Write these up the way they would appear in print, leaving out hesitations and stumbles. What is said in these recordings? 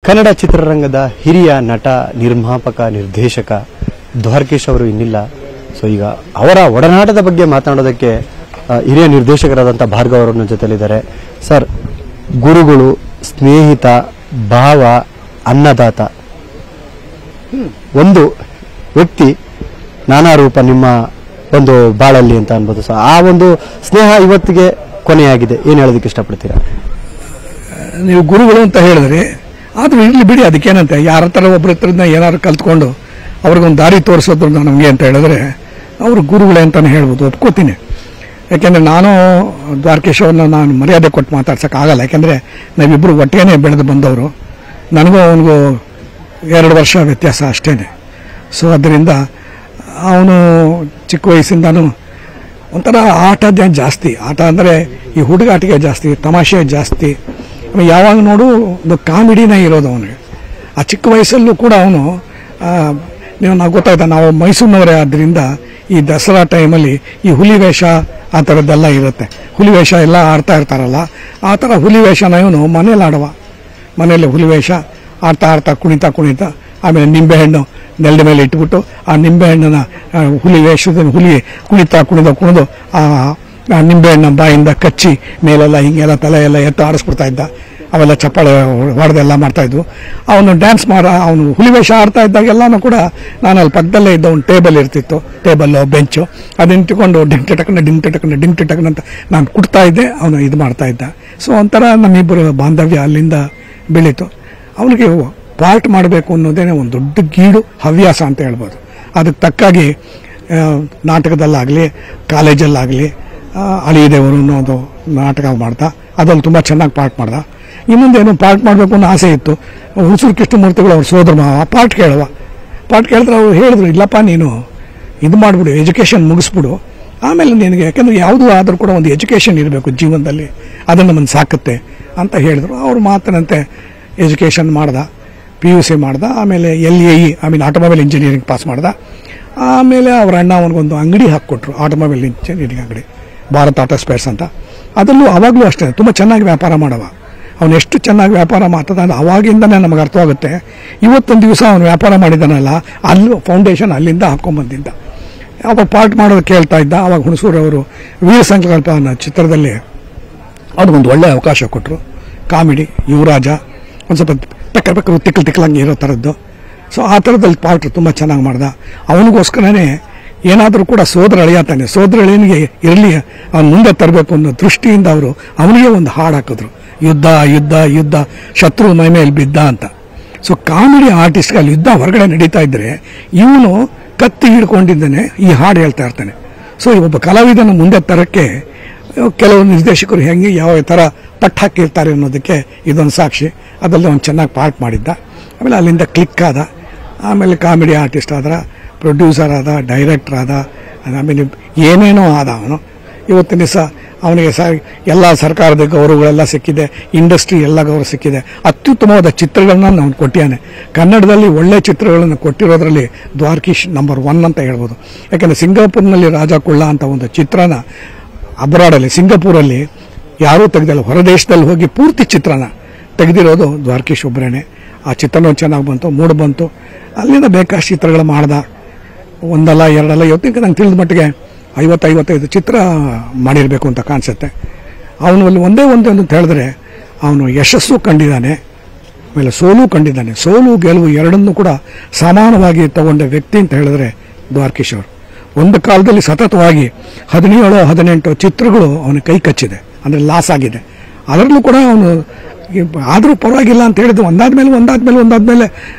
ಕನ್ನಡ ಚಿತ್ರರಂಗದ ಹಿರಿಯ ನಟ, ನಿರ್ಮಾಪಕ, ನಿರ್ದೇಶಕ ದ್ವಾರಕೀಶ್ ಅವರು ಇನ್ನಿಲ್ಲ. ಸೊ ಈಗ ಅವರ ಒಡನಾಟದ ಬಗ್ಗೆ ಮಾತನಾಡೋದಕ್ಕೆ ಹಿರಿಯ ನಿರ್ದೇಶಕರಾದಂಥ ಭಾರ್ಗವ್ ಅವರ ಜೊತೆಲಿದ್ದಾರೆ. ಸರ್, ಗುರುಗಳು, ಸ್ನೇಹಿತ, ಭಾವ, ಅನ್ನದಾತ, ಒಂದು ವ್ಯಕ್ತಿ ನಾನಾ ರೂಪ ನಿಮ್ಮ ಒಂದು ಬಾಳಲ್ಲಿ ಅಂತ ಅನ್ಬೋದು. ಸೊ ಆ ಒಂದು ಸ್ನೇಹ ಇವತ್ತಿಗೆ ಕೊನೆಯಾಗಿದೆ. ಏನು ಹೇಳೋದಕ್ಕೆ ಇಷ್ಟಪಡ್ತೀರಾ? ನೀವು ಗುರುಗಳು ಅಂತ ಹೇಳಿದ್ರಿ, ಆದ್ರೂ ಇರ್ಲಿ ಬಿಡಿ, ಅದಕ್ಕೇನಂತೆ, ಯಾರ ಹತ್ರ ಒಬ್ಬರ ಹತ್ರದಿಂದ ಏನಾದ್ರು ಕಲ್ತ್ಕೊಂಡು ಅವ್ರಿಗೊಂದು ದಾರಿ ತೋರಿಸೋದು ನಮಗೆ ಅಂತ ಹೇಳಿದ್ರೆ ಅವರು ಗುರುಗಳೇ ಅಂತಾನೆ ಹೇಳ್ಬೋದು, ಒಪ್ಕೋತೀನಿ. ಯಾಕೆಂದ್ರೆ ನಾನು ದ್ವಾರಕೀಶ್ ಅವ್ರನ್ನ ನಾನು ಮರ್ಯಾದೆ ಕೊಟ್ಟು ಮಾತಾಡ್ಸೋಕ್ಕಾಗಲ್ಲ. ಯಾಕೆಂದ್ರೆ ನಾವಿಬ್ಬರು ಒಟ್ಟಿಗೆ ಬೆಳೆದು ಬಂದವರು. ನನಗೂ ಅವನಿಗೂ 2 ವರ್ಷ ವ್ಯತ್ಯಾಸ ಅಷ್ಟೇನೆ. ಸೊ ಅದರಿಂದ ಅವನು ಚಿಕ್ಕ ವಯಸ್ಸಿಂದನೂ ಒಂಥರ ಆಟದೇ ಜಾಸ್ತಿ, ಆಟ ಅಂದರೆ ಈ ಹುಡುಗಾಟಿಗೆ ಜಾಸ್ತಿ, ತಮಾಷೆ ಜಾಸ್ತಿ. ಯಾವಾಗ ನೋಡು ಒಂದು ಕಾಮಿಡಿನೇ ಇರೋದು ಅವನಿಗೆ. ಆ ಚಿಕ್ಕ ವಯಸ್ಸಲ್ಲೂ ಕೂಡ ಅವನು ನಾವು ಗೊತ್ತಾಯ್ತಾ, ನಾವು ಮೈಸೂರಿನವರೇ ಆದ್ದರಿಂದ ಈ ದಸರಾ ಟೈಮಲ್ಲಿ ಈ ಹುಲಿ ವೇಷ ಆ ಥರದ್ದೆಲ್ಲ ಇರುತ್ತೆ. ಹುಲಿ ವೇಷ ಎಲ್ಲ ಆಡ್ತಾ ಇರ್ತಾರಲ್ಲ, ಆ ಥರ ಹುಲಿ ವೇಷನ ಇವನು ಮನೇಲಿ ಆಡುವ. ಮನೆಯಲ್ಲಿ ಹುಲಿ ವೇಷ ಆಡ್ತಾ ಕುಣಿತಾ ಆಮೇಲೆ ನಿಂಬೆಹಣ್ಣು ನೆಲದ ಮೇಲೆ ಇಟ್ಬಿಟ್ಟು ಆ ನಿಂಬೆಹಣ್ಣನ್ನ ಹುಲಿ ವೇಷದ ಹುಲಿ ಕುಣಿದು ಆ ನಿಂಬೆಹಣ್ಣ ಬಾಯಿಂದ ಕಚ್ಚಿ ಮೇಲೆಲ್ಲ ಹಿಂಗೆಲ್ಲ ತಲೆ ಎಲ್ಲ ಎತ್ತು ಆಡಿಸ್ಬಿಡ್ತಾ ಇದ್ದ. ಅವೆಲ್ಲ ಚಪ್ಪಾಳೆ ಹೊಡೆದೆಲ್ಲ ಮಾಡ್ತಾ ಇದ್ವು. ಅವನು ಡ್ಯಾನ್ಸ್ ಅವನು ಹುಲಿ ವೇಷ ಆಡ್ತಾ ಇದ್ದಾಗೆಲ್ಲಾನು ಕೂಡ ನಾನು ಅಲ್ಲಿ ಪಕ್ಕದಲ್ಲೇ ಇದ್ದ ಒಂದು ಟೇಬಲ್ ಇರ್ತಿತ್ತು, ಟೇಬಲ್ಲು ಬೆಂಚು, ಅದನ್ನ ಇಟ್ಕೊಂಡು ಡಿಂಗ್ ಟಕನ ಅಂತ ನಾನು ಕುಡ್ತಾ ಇದ್ದೆ, ಅವನು ಇದು ಮಾಡ್ತಾ ಇದ್ದ. ಸೊ ಒಂಥರ ನಮ್ಮಿಬ್ಬರು ಬಾಂಧವ್ಯ ಅಲ್ಲಿಂದ ಬೆಳೀತು. ಅವನಿಗೆ ಪಾರ್ಟ್ ಮಾಡಬೇಕು ಅನ್ನೋದೇನೆ ಒಂದು ದೊಡ್ಡ ಗೀಡು ಹವ್ಯಾಸ ಅಂತ ಹೇಳ್ಬೋದು. ಅದಕ್ಕೆ ತಕ್ಕಾಗಿ ನಾಟಕದಲ್ಲಾಗಲಿ ಕಾಲೇಜಲ್ಲಾಗಲಿ ಅಳಿದೇವರು ಅನ್ನೋದು ನಾಟಕ ಮಾಡ್ದ, ಅದ್ರಲ್ಲಿ ತುಂಬ ಚೆನ್ನಾಗಿ ಪಾರ್ಟ್ ಮಾಡ್ದ. ಇನ್ನೊಂದೇನು ಪಾರ್ಟ್ ಮಾಡಬೇಕು ಅನ್ನೋ ಆಸೆ ಇತ್ತು. ಹುಣಸೂರು ಕೃಷ್ಣಮೂರ್ತಿಗಳು ಅವ್ರ ಸೋದರ ಮಾವ ಪಾರ್ಟ್ ಕೇಳಿದ್ರೆ ಅವ್ರು ಹೇಳಿದ್ರು, ಇಲ್ಲಪ್ಪ ನೀನು ಇದು ಮಾಡಿಬಿಡು, ಎಜುಕೇಷನ್ ಮುಗಿಸ್ಬಿಡು, ಆಮೇಲೆ ನಿನಗೆ, ಯಾಕೆಂದ್ರೆ ಯಾವುದೂ ಆದರೂ ಕೂಡ ಒಂದು ಎಜುಕೇಷನ್ ಇರಬೇಕು ಜೀವನದಲ್ಲಿ, ಅದನ್ನು ನಮ್ಮನ್ನು ಸಾಕುತ್ತೆ ಅಂತ ಹೇಳಿದ್ರು. ಅವ್ರ ಮಾತಿನಂತೆ ಎಜುಕೇಷನ್ ಮಾಡ್ದ, PUC ಮಾಡ್ದ, ಆಮೇಲೆ LAE ಆಟೋಮೊಬೈಲ್ ಇಂಜಿನಿಯರಿಂಗ್ ಪಾಸ್ ಮಾಡ್ದ. ಆಮೇಲೆ ಅವ್ರ ಅಣ್ಣ ಅವನಿಗೊಂದು ಅಂಗಡಿ ಹಾಕಿಕೊಟ್ರು, ಆಟೋಮೊಬೈಲ್ ಇಂಜಿನಿಯರಿಂಗ್ ಅಂಗಡಿ, ಭಾರತ್ ಆಟೋ ಸ್ಪೇರ್ಸ್ ಅಂತ. ಅದರಲ್ಲೂ ಅವಾಗಲೂ ಅಷ್ಟೇ ತುಂಬ ಚೆನ್ನಾಗಿ ವ್ಯಾಪಾರ ಮಾಡವ. ಅವನು ಎಷ್ಟು ಚೆನ್ನಾಗಿ ವ್ಯಾಪಾರ ಮಾಡ್ತದ ಅವಾಗಿಂದನೇ ನಮಗೆ ಅರ್ಥವಾಗುತ್ತೆ. ಇವತ್ತೊಂದು ದಿವಸ ಅವನು ವ್ಯಾಪಾರ ಮಾಡಿದಾನಲ್ಲ, ಅಲ್ಲೂ ಫೌಂಡೇಶನ್ ಅಲ್ಲಿಂದ ಹಾಕೊಂಡ್ಬಂದಿದ್ದ. ಅವಾಗ ಪಾರ್ಟ್ ಮಾಡೋದು ಕೇಳ್ತಾ ಇದ್ದ. ಅವಾಗ ಹುಣಸೂರವರು ವೀರ ಸಂಕಲ್ಪ ಅನ್ನೋ ಚಿತ್ರದಲ್ಲಿ ಅವ್ರಿಗೊಂದು ಒಳ್ಳೆ ಅವಕಾಶ ಕೊಟ್ಟರು. ಕಾಮಿಡಿ, ಯುವರಾಜ, ಒಂದು ಸ್ವಲ್ಪ ಪೆಕ್ಕರು ತಿಕ್ಕಲಂಗೆ ಇರೋ ಥರದ್ದು. ಸೊ ಆ ಥರದಲ್ಲಿ ಪಾರ್ಟ್ ತುಂಬ ಚೆನ್ನಾಗಿ ಮಾಡ್ದ. ಅವನಿಗೋಸ್ಕರನೇ ಏನಾದರೂ ಕೂಡ ಸೋದರ ಅಳಿಯತಾನೆ, ಸೋದರ ಅಳಿಯನಿಗೆ ಇರಲಿ, ಅವನು ಮುಂದೆ ತರಬೇಕು ಅನ್ನೋ ದೃಷ್ಟಿಯಿಂದ ಅವರು ಅವನಿಗೆ ಒಂದು ಹಾಡು ಹಾಕಿದ್ರು, ಯುದ್ಧ ಶತ್ರು ಮೈ ಮೇಲೆ ಬಿದ್ದ ಅಂತ. ಸೊ ಕಾಮಿಡಿ ಆರ್ಟಿಸ್ಟ್ಗೆ ಅಲ್ಲಿ ಯುದ್ಧ ಹೊರಗಡೆ ನಡೀತಾ ಇದ್ರೆ ಇವನು ಕತ್ತಿ ಹಿಡ್ಕೊಂಡಿದ್ದಾನೆ, ಈ ಹಾಡು ಹೇಳ್ತಾ ಇರ್ತಾನೆ. ಸೊ ಒಬ್ಬ ಕಲಾವಿದನ ಮುಂದೆ ತರಕ್ಕೆ ಕೆಲವು ನಿರ್ದೇಶಕರು ಹೆಂಗೆ ಯಾವ ಥರ ಪಟ್ಟು ಹಾಕಿರ್ತಾರೆ ಅನ್ನೋದಕ್ಕೆ ಇದೊಂದು ಸಾಕ್ಷಿ. ಅದರಲ್ಲಿ ಅವನು ಚೆನ್ನಾಗಿ ಪಾರ್ಟ್ ಮಾಡಿದ್ದ. ಆಮೇಲೆ ಅಲ್ಲಿಂದ ಕ್ಲಿಕ್ ಆದ. ಆಮೇಲೆ ಕಾಮಿಡಿ ಆರ್ಟಿಸ್ಟ್ ಆದ, ಪ್ರೊಡ್ಯೂಸರ್ ಆದ, ಡೈರೆಕ್ಟರ್ ಆದ, ಆಮೇಲೆ ಏನೇನೋ ಆದ ಅವನು. ಇವತ್ತಿನ ದಿವಸ ಅವನಿಗೆ ಎಲ್ಲ ಸರ್ಕಾರದ ಗೌರವಗಳೆಲ್ಲ ಸಿಕ್ಕಿದೆ, ಇಂಡಸ್ಟ್ರಿ ಎಲ್ಲ ಗೌರವ ಸಿಕ್ಕಿದೆ. ಅತ್ಯುತ್ತಮವಾದ ಚಿತ್ರಗಳನ್ನ ನಾವು ಕೊಟ್ಟಿಯಾನೆ. ಕನ್ನಡದಲ್ಲಿ ಒಳ್ಳೆ ಚಿತ್ರಗಳನ್ನು ಕೊಟ್ಟಿರೋದ್ರಲ್ಲಿ ದ್ವಾರಕೀಶ್ ನಂಬರ್ 1 ಅಂತ ಹೇಳ್ಬೋದು. ಯಾಕಂದರೆ ಸಿಂಗಾಪುರ್ನಲ್ಲಿ ರಾಜ ಕುಳ್ಳ ಅಂತ ಒಂದು ಚಿತ್ರನ ಅಬ್ರಾಡಲ್ಲಿ, ಸಿಂಗಾಪುರಲ್ಲಿ ಯಾರೂ ತೆಗೆದಿಲ್ಲ, ಹೊರದೇಶದಲ್ಲಿ ಹೋಗಿ ಪೂರ್ತಿ ಚಿತ್ರನ ತೆಗೆದಿರೋದು ದ್ವಾರಕೀಶ್ ಒಬ್ಬರೇನೆ. ಆ ಚಿತ್ರನೂ ಚೆನ್ನಾಗಿ ಬಂತು, ಮೂಡ್ ಬಂತು. ಅಲ್ಲಿಂದ ಬೇಕಾಷ್ಟು ಚಿತ್ರಗಳು ಮಾಡ್ದ, ಒಂದಲ್ಲ ಎರಡಲ್ಲ, ಇವತ್ತಿಗೆ ನಂಗೆ ತಿಳಿದ ಮಟ್ಟಿಗೆ 50-55 ಚಿತ್ರ ಮಾಡಿರಬೇಕು ಅಂತ ಕಾಣಿಸುತ್ತೆ. ಅವನು ಅಲ್ಲಿ ಒಂದೇ ಒಂದು ಅಂತ ಹೇಳಿದ್ರೆ ಅವನು ಯಶಸ್ಸು ಕಂಡಿದ್ದಾನೆ, ಆಮೇಲೆ ಸೋಲು ಕಂಡಿದ್ದಾನೆ. ಸೋಲು ಗೆಲುವು ಎರಡನ್ನೂ ಕೂಡ ಸಮಾನವಾಗಿ ತಗೊಂಡ ವ್ಯಕ್ತಿ ಅಂತ ಹೇಳಿದ್ರೆ ದ್ವಾರಕೀಶ್ ಅವರು. ಒಂದು ಕಾಲದಲ್ಲಿ ಸತತವಾಗಿ 17-18 ಚಿತ್ರಗಳು ಅವನ ಕೈ ಕಚ್ಚಿದೆ, ಅಂದರೆ ಲಾಸ್ ಆಗಿದೆ. ಅದರಲ್ಲೂ ಕೂಡ ಅವನು ಆದರೂ ಪರವಾಗಿಲ್ಲ ಅಂತ ಹೇಳಿದ್ದು, ಒಂದಾದ್ಮೇಲೆ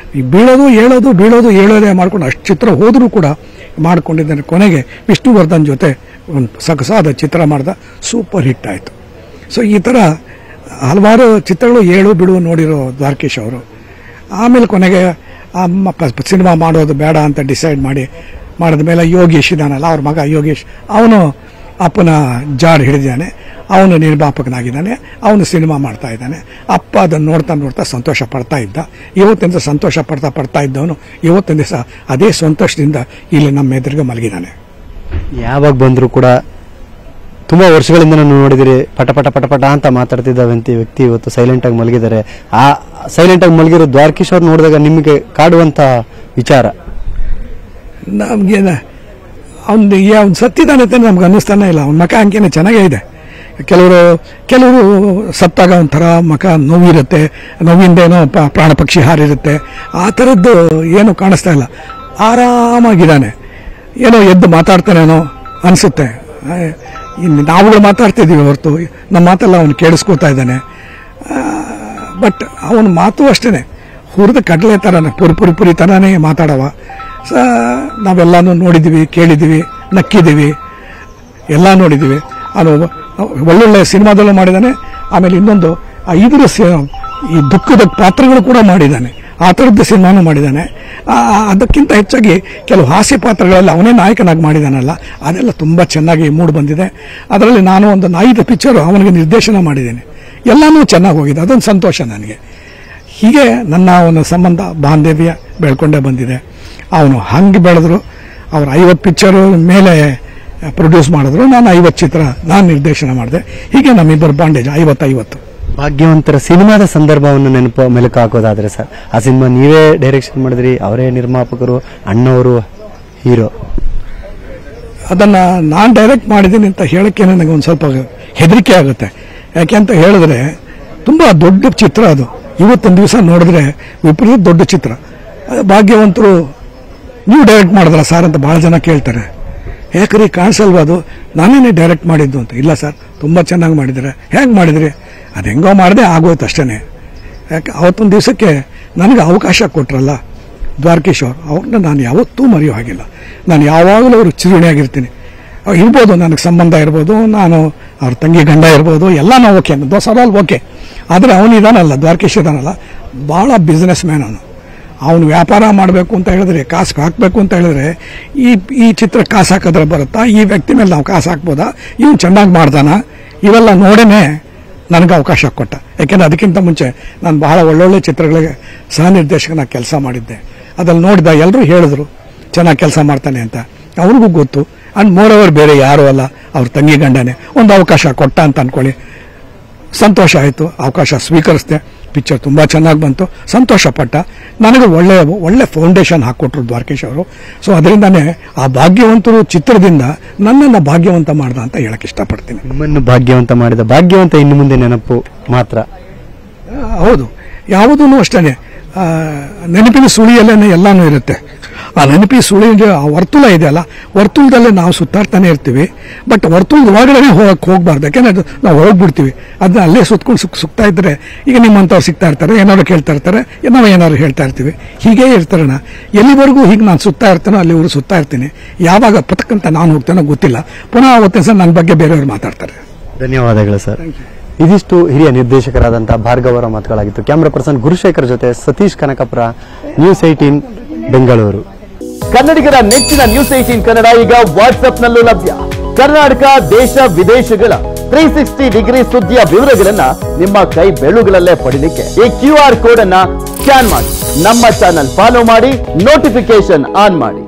ಬೀಳೋದು ಏಳೋದೇ ಮಾಡ್ಕೊಂಡು ಅಷ್ಟು ಚಿತ್ರ ಹೋದರೂ ಕೂಡ ಮಾಡಿಕೊಂಡಿದ್ದಾನೆ. ಕೊನೆಗೆ ವಿಷ್ಣುವರ್ಧನ್ ಜೊತೆ ಒಂದು ಸೊಗಸಾದ ಚಿತ್ರ ಮಾಡ್ದ, ಸೂಪರ್ ಹಿಟ್ ಆಯಿತು. ಸೊ ಈ ಥರ ಹಲವಾರು ಚಿತ್ರಗಳು ಏಳು ಬಿಡುವ ನೋಡಿರೋ ದ್ವಾರಕೀಶ್ ಅವರು. ಆಮೇಲೆ ಕೊನೆಗೆ ಸಿನಿಮಾ ಮಾಡೋದು ಬೇಡ ಅಂತ ಡಿಸೈಡ್ ಮಾಡಿದ ಮೇಲೆ ಯೋಗೇಶ್ ಇದ್ದಾನಲ್ಲ, ಅವ್ರ ಮಗ ಯೋಗೇಶ್, ಅವನು ಅಪ್ಪನ ಜಾಡ್ ಹಿಡಿದಿದ್ದಾನೆ, ಅವನು ನಿರ್ಮಾಪಕನಾಗಿದ್ದಾನೆ, ಅವನು ಸಿನಿಮಾ ಮಾಡ್ತಾ ಇದ್ದಾನೆ. ಅಪ್ಪ ಅದನ್ನು ನೋಡ್ತಾ ಸಂತೋಷ ಪಡ್ತಾ ಇದ್ದ. ಇವತ್ತಿನ ಸಂತೋಷ ಪಡ್ತಾ ಇದ್ದವನು ಇವತ್ತಿನ ದಿವಸ ಅದೇ ಸಂತೋಷದಿಂದ ಇಲ್ಲಿ ನಮ್ಮ ಎದುರಿಗೆ ಮಲಗಿದ್ದಾನೆ. ಯಾವಾಗ ಬಂದರೂ ಕೂಡ ತುಂಬಾ ವರ್ಷಗಳಿಂದ ನಾನು ನೋಡಿದಿರಿ, ಪಟ ಪಟ ಪಟ ಪಟ ಅಂತ ಮಾತಾಡ್ತಿದ್ದ ವ್ಯಕ್ತಿ ಇವತ್ತು ಸೈಲೆಂಟ್ ಆಗಿ ಮಲಗಿದ್ದಾರೆ. ಆ ಸೈಲೆಂಟ್ ಆಗಿ ಮಲಗಿರೋ ದ್ವಾರಕೀಶ್ ಅವ್ರು ನೋಡಿದಾಗ ನಿಮಗೆ ಕಾಡುವಂತ ವಿಚಾರ? ನಮ್ಗೆ ಅವ್ನು ಸತ್ತಿದ್ದಾನೆ ಅಂತ ನಮ್ಗೆ ಅನ್ನಿಸ್ತಾನೆ ಇಲ್ಲ. ಅವ್ನ ಮಕ ಅಂಕೇನೆ ಚೆನ್ನಾಗೇ ಇದೆ. ಕೆಲವರು ಸತ್ತಾಗ ಒಂಥರ ಮಕ ನೋವಿರುತ್ತೆ, ನೋವಿಂದೇನೋ ಪ್ರಾಣ ಪಕ್ಷಿ ಹಾರಿರುತ್ತೆ, ಆ ಥರದ್ದು ಏನು ಕಾಣಿಸ್ತಾ ಇಲ್ಲ. ಆರಾಮಾಗಿದ್ದಾನೆ. ಏನೋ ಎದ್ದು ಮಾತಾಡ್ತಾನೇನೋ ಅನಿಸುತ್ತೆ. ಇನ್ನು ನಾವುಗಳು ಮಾತಾಡ್ತಿದ್ದೀವಿ ಹೊರತು ನಮ್ಮ ಮಾತೆಲ್ಲ ಅವನು ಕೇಳಿಸ್ಕೊತಾ ಇದ್ದಾನೆ. ಬಟ್ ಅವನ ಮಾತು ಅಷ್ಟೇ ಹುರಿದ ಕಡಲೆ ಥರನೇ ಪುರಿ ಥರನೇ ಮಾತಾಡವ. ನಾವೆಲ್ಲನೂ ನೋಡಿದ್ದೀವಿ, ಕೇಳಿದ್ದೀವಿ, ನಕ್ಕಿದ್ದೀವಿ, ಎಲ್ಲ ನೋಡಿದ್ದೀವಿ. ಅವನು ಒಳ್ಳೊಳ್ಳೆ ಸಿನಿಮಾದಲ್ಲೂ ಮಾಡಿದ್ದಾನೆ. ಆಮೇಲೆ ಇನ್ನೊಂದು ಈ ದುಃಖದ ಪಾತ್ರಗಳು ಕೂಡ ಮಾಡಿದ್ದಾನೆ. ಆ ಥರದ್ದು ಸಿನಿಮಾನೂ ಮಾಡಿದ್ದಾನೆ. ಅದಕ್ಕಿಂತ ಹೆಚ್ಚಾಗಿ ಕೆಲವು ಹಾಸ್ಯ ಪಾತ್ರಗಳೆಲ್ಲ ಅವನೇ ನಾಯಕನಾಗಿ ಮಾಡಿದ್ದಾನಲ್ಲ, ಅದೆಲ್ಲ ತುಂಬ ಚೆನ್ನಾಗಿ ಮೂಡಿ ಬಂದಿದೆ. ಅದರಲ್ಲಿ ನಾನು ಒಂದು 5 ಪಿಕ್ಚರು ಅವನಿಗೆ ನಿರ್ದೇಶನ ಮಾಡಿದ್ದೇನೆ. ಎಲ್ಲನೂ ಚೆನ್ನಾಗಿ ಹೋಗಿದೆ. ಅದೊಂದು ಸಂತೋಷ ನನಗೆ. ಹೀಗೆ ನನ್ನ ಒಂದು ಸಂಬಂಧ ಬಾಂಧವ್ಯ ಬೆಳ್ಕೊಂಡೇ ಬಂದಿದೆ. ಅವನು ಹಂಗೆ ಬೆಳೆದ್ರು. ಅವ್ರು 50 ಪಿಕ್ಚರು ಮೇಲೆ ಪ್ರೊಡ್ಯೂಸ್ ಮಾಡಿದ್ರು, ನಾನು 50 ಚಿತ್ರ ನಾನು ನಿರ್ದೇಶನ ಮಾಡಿದೆ. ಹೀಗೆ ನಮ್ಮಿಬ್ಬರು ಬಾಂಡೇಜ್ 50-50. ಭಾಗ್ಯವಂತರ ಸಿನಿಮಾದ ಸಂದರ್ಭವನ್ನು ಮೆಲುಕು ಹಾಕೋದಾದ್ರೆ ಸರ್, ಆ ಸಿನಿಮಾ ನೀವೇ ಡೈರೆಕ್ಷನ್ ಮಾಡಿದ್ರಿ, ಅವರೇ ನಿರ್ಮಾಪಕರು, ಅಣ್ಣವರು ಹೀರೋ. ಅದನ್ನ ನಾನು ಡೈರೆಕ್ಟ್ ಮಾಡಿದ್ದೀನಿ ಅಂತ ಹೇಳಕ್ಕೆ ನನಗೆ ಒಂದು ಸ್ವಲ್ಪ ಹೆದರಿಕೆ ಆಗುತ್ತೆ. ಯಾಕೆ ಅಂತ ಹೇಳಿದ್ರೆ ತುಂಬಾ ದೊಡ್ಡ ಚಿತ್ರ ಅದು. ಇವತ್ತೊಂದು ದಿವಸ ನೋಡಿದ್ರೆ ವಿಪರೀತ ದೊಡ್ಡ ಚಿತ್ರ. ಭಾಗ್ಯವಂತರು ನೀವು ಡೈರೆಕ್ಟ್ ಮಾಡಿದ್ರ ಸರ್ ಅಂತ ಬಹಳ ಜನ ಕೇಳ್ತಾರೆ. ಯಾಕ್ರಿ ಕಾಣಿಸಲ್ವಾ ಅದು, ನಾನೇನೇ ಡೈರೆಕ್ಟ್ ಮಾಡಿದ್ದು ಅಂತ. ಇಲ್ಲ ಸರ್, ತುಂಬ ಚೆನ್ನಾಗಿ ಮಾಡಿದರೆ. ಹೇಗೆ ಮಾಡಿದ್ರಿ? ಅದು ಹೆಂಗೋ ಮಾಡಿದೆ, ಆಗೋಯ್ತು ಅಷ್ಟೇ. ಯಾಕೆ ಅವತ್ತೊಂದು ದಿವಸಕ್ಕೆ ನನಗೆ ಅವಕಾಶ ಕೊಟ್ರಲ್ಲ ದ್ವಾರಕೀಶ್ ಅವ್ರನ್ನ ನಾನು ಯಾವತ್ತೂ ಮರೆಯೋ ಹಾಗಿಲ್ಲ. ನಾನು ಯಾವಾಗಲೂ ಅವರು ಚಿರುಣಿಯಾಗಿರ್ತೀನಿ. ಇರ್ಬೋದು, ನನಗೆ ಸಂಬಂಧ ಇರ್ಬೋದು, ನಾನು ಅವ್ರ ತಂಗಿ ಗಂಡ ಇರ್ಬೋದು, ಎಲ್ಲನೂ ಓಕೆ, ದೋಸರಲ್ಲಿ ಓಕೆ. ಆದರೆ ಅವನಿದಾನಲ್ಲ, ದ್ವಾರಕೀಶ್ ಇದಾನಲ್ಲ, ಭಾಳ ಬಿಸ್ನೆಸ್ ಮ್ಯಾನ್ ಅವನು. ಅವನು ವ್ಯಾಪಾರ ಮಾಡಬೇಕು ಅಂತ ಹೇಳಿದ್ರೆ, ಕಾಸು ಹಾಕಬೇಕು ಅಂತ ಹೇಳಿದ್ರೆ, ಈ ಚಿತ್ರ ಕಾಸು ಹಾಕಿದ್ರೆ ಬರುತ್ತಾ, ಈ ವ್ಯಕ್ತಿ ಮೇಲೆ ನಾವು ಕಾಸು ಹಾಕ್ಬೋದಾ, ಇವನು ಚೆನ್ನಾಗಿ ಮಾಡ್ದಾನ, ಇವೆಲ್ಲ ನೋಡೇ ನನಗೆ ಅವಕಾಶ ಕೊಟ್ಟ. ಯಾಕೆಂದರೆ ಅದಕ್ಕಿಂತ ಮುಂಚೆ ನಾನು ಬಹಳ ಒಳ್ಳೊಳ್ಳೆ ಚಿತ್ರಗಳಿಗೆ ಸಹ ನಿರ್ದೇಶಕನ ಕೆಲಸ ಮಾಡಿದ್ದೆ. ಅದ್ರಲ್ಲಿ ನೋಡಿದ ಎಲ್ಲರೂ ಹೇಳಿದ್ರು ಚೆನ್ನಾಗಿ ಕೆಲಸ ಮಾಡ್ತಾನೆ ಅಂತ. ಅವ್ರಿಗೂ ಗೊತ್ತು. ಅಂಡ್ ಮೋರವರ್ ಬೇರೆ ಯಾರೂ ಅಲ್ಲ, ಅವ್ರ ತಂಗಿ ಗಂಡನೇ. ಒಂದು ಅವಕಾಶ ಕೊಟ್ಟ ಅಂತ ಅಂದ್ಕೊಳ್ಳಿ. ಸಂತೋಷ ಆಯಿತು, ಅವಕಾಶ ಸ್ವೀಕರಿಸಿದೆ. ಪಿಕ್ಚರ್ ತುಂಬ ಚೆನ್ನಾಗಿ ಬಂತು, ಸಂತೋಷಪಟ್ಟ. ನನಗೆ ಒಳ್ಳೆ ಫೌಂಡೇಶನ್ ಹಾಕ್ಕೊಟ್ರು ದ್ವಾರಕೀಶ್ ಅವರು. ಸೊ ಅದರಿಂದನೇ ಆ ಭಾಗ್ಯವಂತರು ಚಿತ್ರದಿಂದ ನನ್ನನ್ನು ಭಾಗ್ಯವಂತ ಮಾಡ್ದ ಅಂತ ಹೇಳಕ್ಕೆ ಇಷ್ಟಪಡ್ತೀನಿ. ನಿಮ್ಮನ್ನು ಭಾಗ್ಯವಂತ ಮಾಡಿದ ಭಾಗ್ಯವಂತ ಇನ್ನು ಮುಂದೆ ನೆನಪು ಮಾತ್ರ. ಹೌದು, ಯಾವುದೂ ಅಷ್ಟೇ. ನೆನಪಿನ ಸುಳಿಯಲ್ಲೇ ಎಲ್ಲಾನು ಇರುತ್ತೆ. ಆ ನೆನಪಿನ ಸುಳಿ ಆ ವರ್ತುಲ ಇದೆಯಲ್ಲ, ವರ್ತುಲದಲ್ಲೇ ನಾವು ಸುತ್ತಾಡ್ತಾನೆ ಇರ್ತೀವಿ. ಬಟ್ ವರ್ತುಲದ ಒಳಗಡೆ ಹೋಗ್ಬಾರ್ದು. ಯಾಕೆಂದ್ರೆ ನಾವು ಹೋಗ್ಬಿಡ್ತೀವಿ. ಅದನ್ನ ಅಲ್ಲೇ ಸುತ್ಕೊಂಡು ಸುತ್ತಾ ಇದ್ರೆ, ಈಗ ನಿಮ್ಮಂಥವ್ರು ಸಿಗ್ತಾ ಇರ್ತಾರೆ, ಏನಾದ್ರು ಕೇಳ್ತಾ ಇರ್ತಾರೆ, ನಾವು ಏನಾದ್ರು ಹೇಳ್ತಾ ಇರ್ತೀವಿ. ಹೀಗೇ ಇರ್ತಾರಣ. ಎಲ್ಲಿವರೆಗೂ ಹೀಗೆ ನಾನು ಸುತ್ತಾ ಇರ್ತಾನೋ ಅಲ್ಲಿವರೆಗೂ ಸುತ್ತಾ ಇರ್ತೀನಿ. ಯಾವಾಗ ಪತಕ್ಕಂತ ನಾನು ಹೋಗ್ತಾನೋ ಗೊತ್ತಿಲ್ಲ. ಪುನಃ ಅವತ್ತಿನ ಸಹ ನನ್ನ ಬಗ್ಗೆ ಬೇರೆಯವರು ಮಾತಾಡ್ತಾರೆ. ಧನ್ಯವಾದಗಳು ಸರ್. ಇದಿಷ್ಟು ಹಿರಿಯ ನಿರ್ದೇಶಕರಾದಂತಹ ಭಾರ್ಗವ್ ಅವರ ಮಾತುಗಳಾಗಿತ್ತು. ಕ್ಯಾಮರಾ ಪರ್ಸನ್ ಗುರುಶೇಖರ್ ಜೊತೆ ಸತೀಶ್ ಕನಕಪುರ, ನ್ಯೂಸ್ 18 ಬೆಂಗಳೂರು. ಕನ್ನಡಿಗರ ನೆಚ್ಚಿನ ನ್ಯೂಸ್ 18 ಕನ್ನಡ ಈಗ ವಾಟ್ಸ್ಆಪ್ನಲ್ಲೂ ಲಭ್ಯ. ಕರ್ನಾಟಕ, ದೇಶ ವಿದೇಶಗಳ 360 ಡಿಗ್ರಿ ಸುದ್ದಿಯ ವಿವರಗಳನ್ನ ನಿಮ್ಮ ಕೈ ಬೆಳುಗಳಲ್ಲೇ ಪಡಿಲಿಕ್ಕೆ ಈ QR ಕೋಡ್ ಅನ್ನ ಸ್ಕ್ಯಾನ್ ಮಾಡಿ, ನಮ್ಮ ಚಾನಲ್ ಫಾಲೋ ಮಾಡಿ, ನೋಟಿಫಿಕೇಶನ್ ಆನ್ ಮಾಡಿ.